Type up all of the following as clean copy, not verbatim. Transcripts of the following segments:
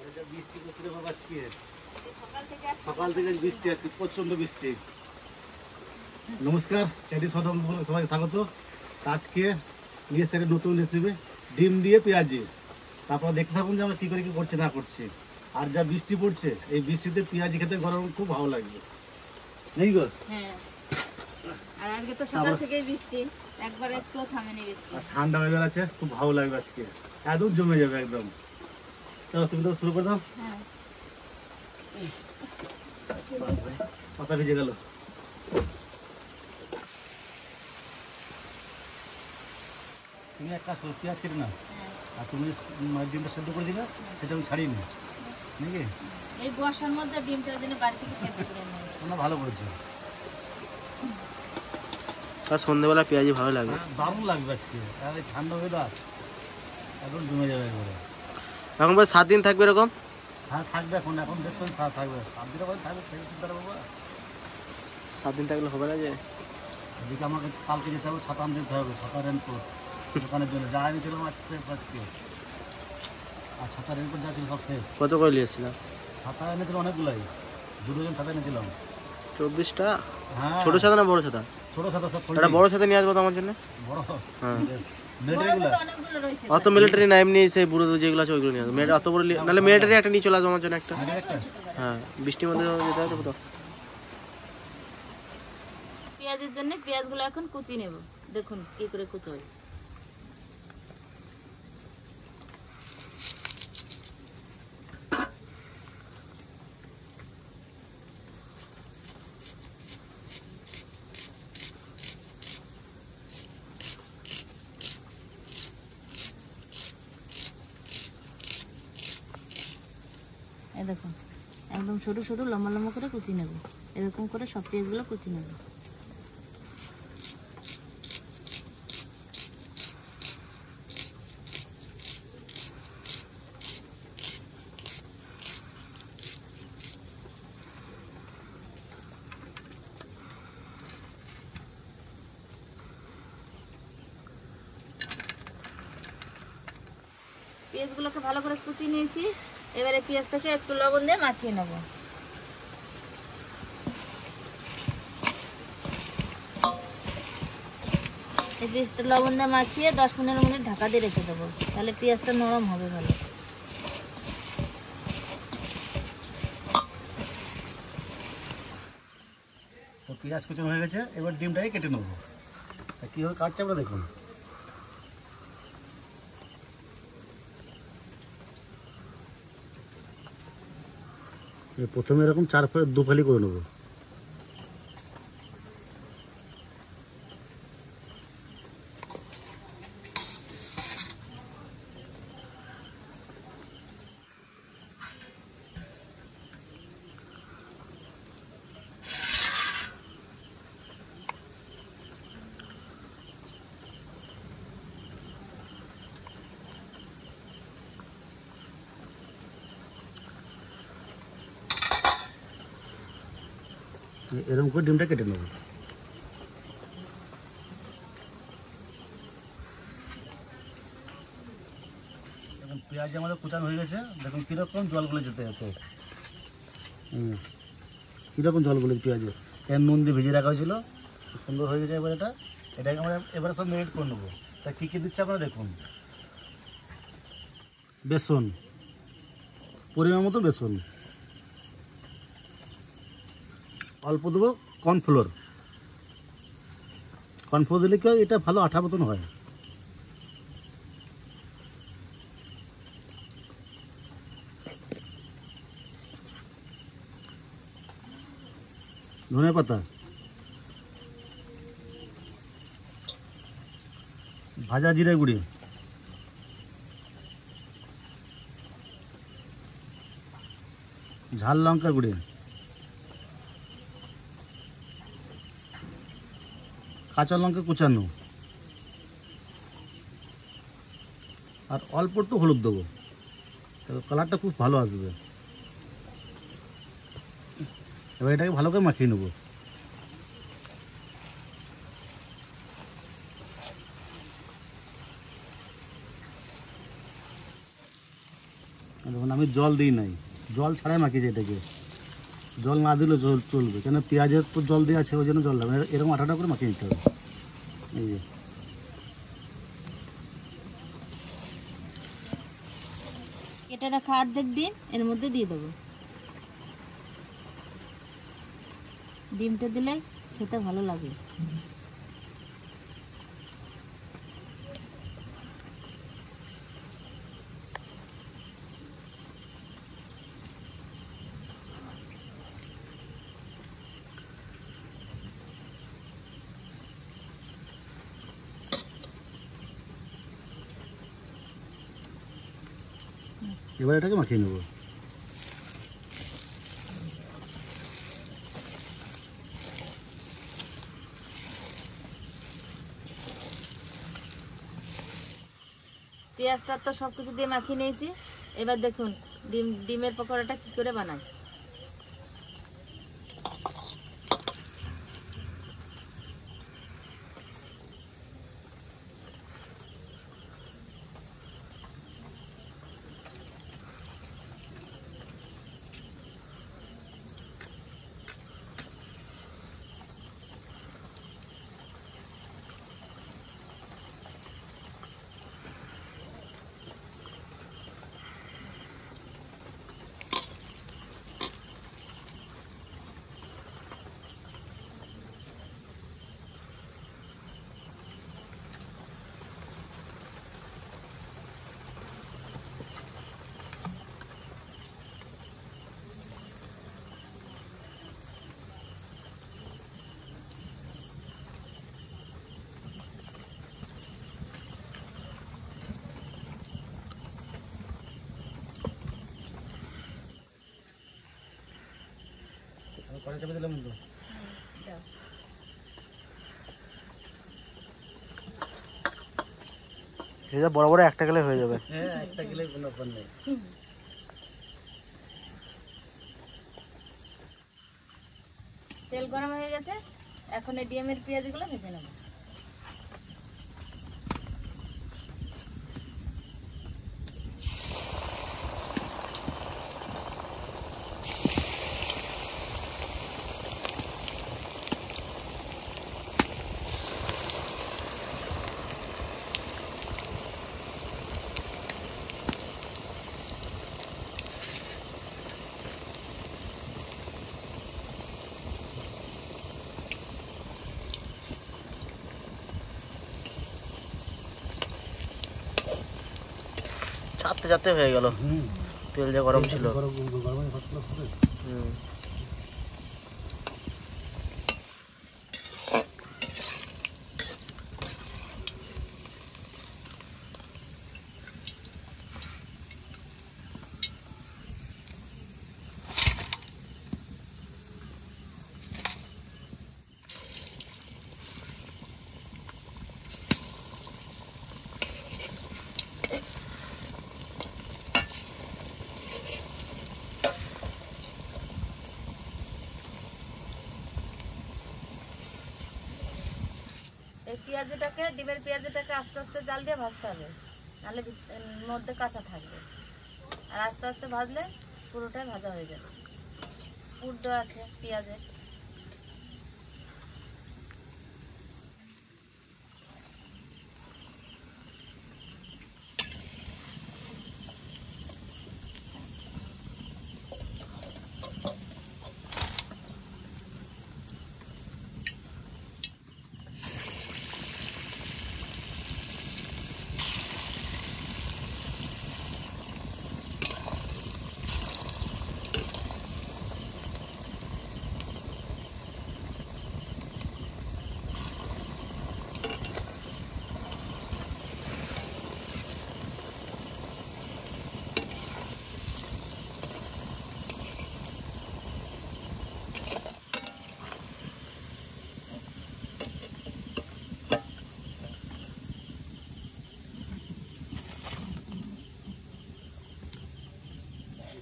বৃষ্টি পড়ছিল বাবা আজকে সকাল থেকে বৃষ্টি, আজকে প্রচন্ড বৃষ্টি। নমস্কার, চ্যাটি সবাই স্বাগত। আজকে নিয়ে এসে একটা নতুন রেসিপি, ডিম দিয়ে পেঁয়াজি। তারপর দেখতে থাকুন যে আমরা কী করে কী করছি না করছি। আর যা বৃষ্টি পড়ছে, এই বৃষ্টিতে পেঁয়াজি খেতে গরম খুব ভালো লাগবে, নেই গো? হ্যাঁ, আর আজকে তো সকাল থেকেই বৃষ্টি, একবার একটু থামেনি বৃষ্টি। ঠান্ডা ওয়েদার আছে, খুব ভালো লাগবে আজকে, একদম জমে যাবে একদম। চলো তুমি তো শুরু করে দাও। হ্যাঁ, পাতা ভিজে গেল। তুমি এক কাজ করো, পেঁয়াজ কেটে নাও, আর তুমি ডিমটা সেদ্ধ করে দিবে, সেটা আমি ছাড়িয়ে নিই নাকি? এই বর্ষার মধ্যে ডিমটা দিন বাড়ি থেকে সেদ্ধ করে নেব। তোমরা ভালো করেছো। আর সন্ধ্যেবেলা পেঁয়াজি ভালো লাগে, দারুণ লাগবে আজকে। আর এই ঠান্ডা ওয়েদার একদম জমে যাবে একবারে। এখন প্রায় 7 দিন থাকবে এরকম। হ্যাঁ থাকবে, এখন বেশ কদিন থাকবে, 7 দিনের পরে থাকবে, সেই চিন্তা বাবা। 7 দিন থাকলে হবে না যে? এদিকে আমাকে কালকে যেতে হবে, ছাতা আনতে হবে, ছাতা রেনকোট দোকানের জন্য যা এনেছিলাম আজকে আর ছাতা রেনকোট যা ছিল সব শেষ। কত করে নিয়েছিলাম? ছাতা এনেছিলাম অনেকগুলাই, 2 ডজন ছাতা এনেছিলাম। 24টা? হ্যাঁ, ছোট ছাতা না বড় ছাতা? ছোট ছাতা সব। একটা বড় ছাতা নিয়ে আসবো তো আমার জন্য। বড়? হ্যাঁ, মিলিটারিগুলো অনেকগুলো রয়েছে। অত মিলিটারি না, এমনি সেই বুড়ো যেগুলো আছে ওইগুলো নিয়ে আসবো। অত বড় নাহলে মিলিটারি একটা নিয়ে চলে আসবো আমার জন্য একটা। হ্যাঁ, বৃষ্টির মধ্যে যেতে হবে তো। পেঁয়াজের জন্য পেঁয়াজগুলো এখন কুচি নেব, দেখুন কি করে কুচোই। এই দেখুন, একদম সরু সরু লম্বা লম্বা করে কুচি নেব, এরকম করে সব পেঁয়াজগুলো কুচি নেব। পেঁয়াজগুলোকে ভালো করে কুচিয়ে নিয়েছি, এবারে পেঁয়াজটাকে একটু লবণ দিয়ে মাখিয়ে নেব। এই পেঁয়াজটা লবণ দিয়ে মাখিয়ে 10-15 মিনিট ঢাকা দিয়ে রেখে দেবো, তাহলে পেঁয়াজটা নরম হবে ভালো। তো পেঁয়াজ কুচনো হয়ে গেছে, এবার ডিমটাকে কেটে নেবো। কীভাবে কাটছে আমরা দেখুন। প্রথমে এরকম 2 ফালি করে নেবো। এরকম করে ডিমটা কেটে নেব। এখন পেঁয়াজ আমাদের কুচানো হয়ে গেছে, দেখুন কীরকম জলগুলো যেতে যেতে কীরকম জলগুলো পেঁয়াজে এর নুন দিয়ে ভিজিয়ে রাখা হয়েছিল, সুন্দর হয়ে গেছে। এবার এটাকে আমরা এবারে সব মেরিনেট করে নেবো। তা কী কী দিচ্ছে আপনারা দেখুন। বেসন, পরিমাণ মতো বেসন, অল্প দেবো কর্নফ্লোর। কর্নফ্লোর দিলে কি হয়, এটা ভালো আঠা মতন হয়। ধনে পাতা, ভাজা জিরে গুঁড়ি, ঝাল লঙ্কা গুঁড়ি, কাঁচা লঙ্কা কুচানো, আর অল্প একটু হলুদ দেবো, কালারটা খুব ভালো আসবে। এবার এটাকে ভালো করে মাখিয়ে নেব। দেখুন আমি জল দিই নাই, জল ছাড়াই মাখিয়েছি এটাকে। জল না দিলেও চলবে, কেন পেঁয়াজের তো জল দেওয়া আছে, ওই জন্য জল দেবে। এরকম আঠাটা করে মাখিয়ে নিতে হবে। এই যে কেটে রাখা অর্ধেক ডিম এর মধ্যে দিয়ে দেবো। ডিমটা দিলে খেতে ভালো লাগে। এবার এটাকে মাখিয়ে নেবো। পেঁয়াজটা তো সব কিছু দিয়ে মাখিয়ে নিয়েছি। এবার দেখুন ডিমের পকোড়াটা কি করে বানাই। কড়াই চাপে দিলাম তো। এটা বড় বড় একটা গেলে হয়ে যাবে। হ্যাঁ, একটা গেলে কোনো ব্যাপার নেই। তেল গরম হয়ে গেছে, এখন এই ডিমের পেঁয়াজগুলো ভেজে নেব। চাপতে চাপতে হয়ে গেল। তেল যে গরম ছিল। এই পেঁয়াজটাকে, ডিমের পেঁয়াজটাকে আস্তে আস্তে জাল দিয়ে ভাজতে হবে, নাহলে মধ্যে কাঁচা থাকবে। আর আস্তে আস্তে ভাজলে পুরোটাই ভাজা হয়ে যাবে। পুর দেওয়া আছে পেঁয়াজে।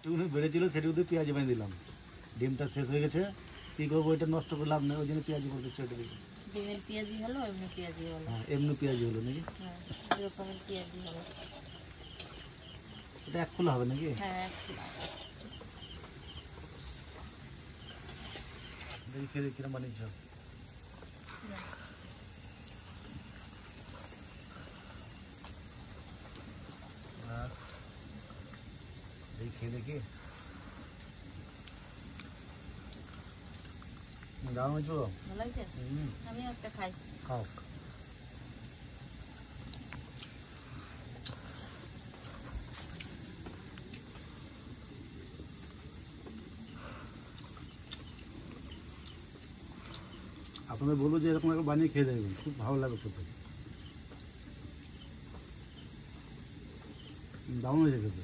একটুখানি বেড়েছিল, সেটুকুতে পেঁয়াজ বেঁধে দিলাম। ডিমটা শেষ হয়ে গেছে, কী করবো, এটা নষ্ট করে লাভ নেই, ওই জন্য পেঁয়াজি করে দিচ্ছি। ওটা দিকে ডিমের পেঁয়াজি হলো, এমনি পেঁয়াজি হলো। হ্যাঁ, এমনি পেঁয়াজি হলো নাকি। হ্যাঁ, এরকমের পেঁয়াজি হলো। এটা এক খোলা হবে নাকি? হ্যাঁ দেখি খেয়ে দেখি কিরম বানিয়েছ। দেখি খেয়ে দেখি দাম হয়েছো। ভালো হয়েছে, আমি একটা খাই। খাও। আপনাদের বলবো যে এরকম একবার বানিয়ে খেয়ে দেখবেন, খুব ভালো লাগবে খেতে, দারুণ হয়েছে খেতে।